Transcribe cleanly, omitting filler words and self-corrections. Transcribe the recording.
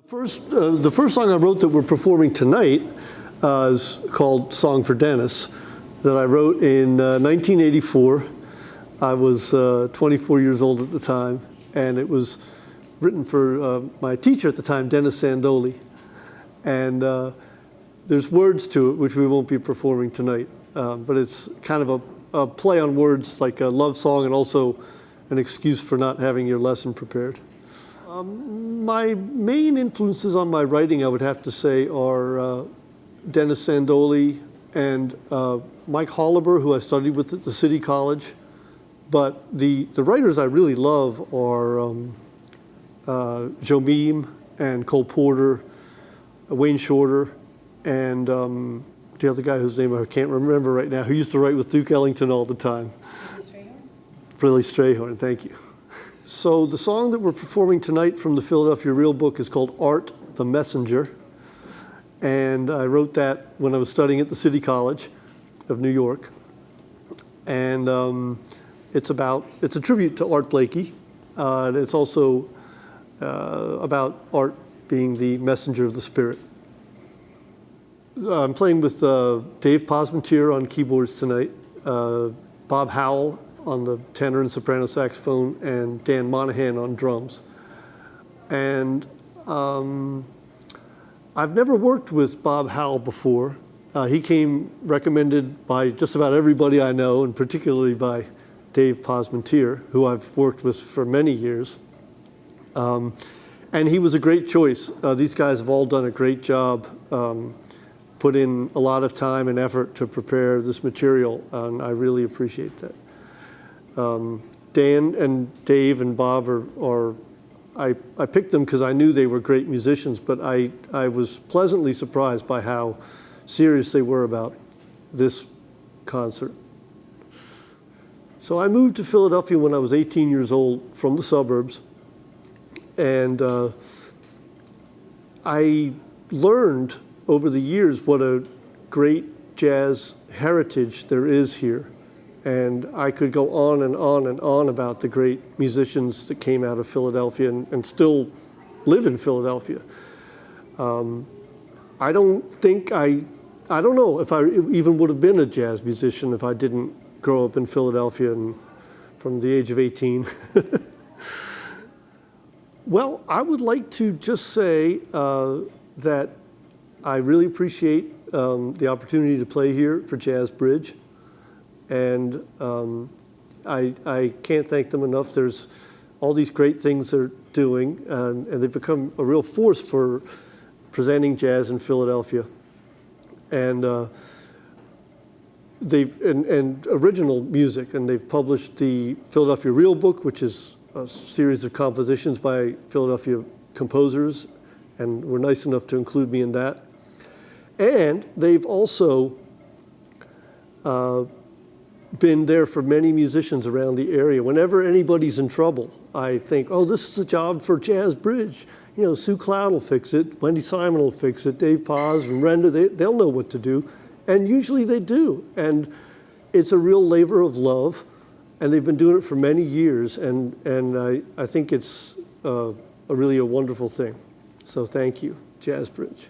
The first song I wrote that we're performing tonight is called Song for Dennis, that I wrote in 1984. I was 24 years old at the time, and it was written for my teacher at the time, Dennis Sandoli. And there's words to it, which we won't be performing tonight, but it's kind of a play on words, like a love song and also an excuse for not having your lesson prepared. My main influences on my writing, I would have to say, are Dennis Sandoli and Mike Holliber, who I studied with at the City College. But the writers I really love are Joe Meem and Cole Porter, Wayne Shorter, and the other guy whose name I can't remember right now, who used to write with Duke Ellington all the time. Billy Strayhorn, thank you. So the song that we're performing tonight from the Philadelphia Real Book is called Art the Messenger. And I wrote that when I was studying at the City College of New York. And it's a tribute to Art Blakey. And it's also about art being the messenger of the spirit. I'm playing with Dave Posmentier on keyboards tonight, Bob Howell on the tenor and soprano saxophone, and Dan Monahan on drums. And I've never worked with Bob Howell before. He came recommended by just about everybody I know, and particularly by Dave Posmentier, who I've worked with for many years. And he was a great choice. These guys have all done a great job, put in a lot of time and effort to prepare this material, and I really appreciate that. Dan and Dave and Bob I picked them because I knew they were great musicians, but I was pleasantly surprised by how serious they were about this concert. So I moved to Philadelphia when I was 18 years old from the suburbs, and I learned over the years what a great jazz heritage there is here. And I could go on and on and on about the great musicians that came out of Philadelphia and still live in Philadelphia. I don't know if I even would have been a jazz musician if I didn't grow up in Philadelphia and from the age of 18. Well, I would like to just say that I really appreciate the opportunity to play here for Jazz Bridge. And I can't thank them enough. There's all these great things they're doing, and they've become a real force for presenting jazz in Philadelphia. And and original music, and they've published the Philadelphia Real Book, which is a series of compositions by Philadelphia composers, and were nice enough to include me in that. And they've also been there for many musicians around the area. Whenever anybody's in trouble, I think, oh, this is a job for Jazz Bridge. You know, Sue Cloud will fix it, Wendy Simon will fix it, Dave Paz and Renda, they'll know what to do. And usually they do. And it's a real labor of love, and they've been doing it for many years, and I think it's really a wonderful thing. So thank you, Jazz Bridge.